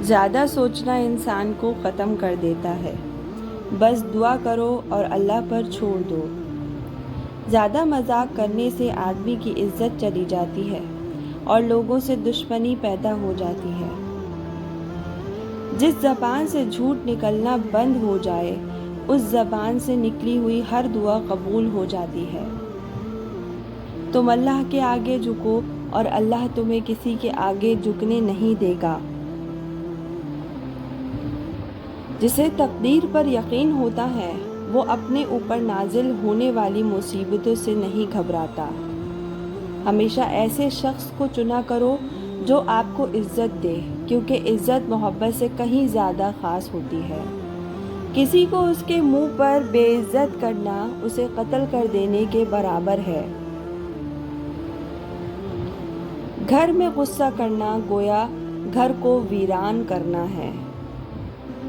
زیادہ سوچنا انسان کو ختم کر دیتا ہے، بس دعا کرو اور اللہ پر چھوڑ دو۔ زیادہ مذاق کرنے سے آدمی کی عزت چلی جاتی ہے اور لوگوں سے دشمنی پیدا ہو جاتی ہے۔ جس زبان سے جھوٹ نکلنا بند ہو جائے، اس زبان سے نکلی ہوئی ہر دعا قبول ہو جاتی ہے۔ تم اللہ کے آگے جھکو اور اللہ تمہیں کسی کے آگے جھکنے نہیں دے گا۔ جسے تقدیر پر یقین ہوتا ہے، وہ اپنے اوپر نازل ہونے والی مصیبتوں سے نہیں گھبراتا۔ ہمیشہ ایسے شخص کو چنا کرو جو آپ کو عزت دے، کیونکہ عزت محبت سے کہیں زیادہ خاص ہوتی ہے۔ کسی کو اس کے منہ پر بے عزت کرنا اسے قتل کر دینے کے برابر ہے۔ گھر میں غصہ کرنا گویا گھر کو ویران کرنا ہے۔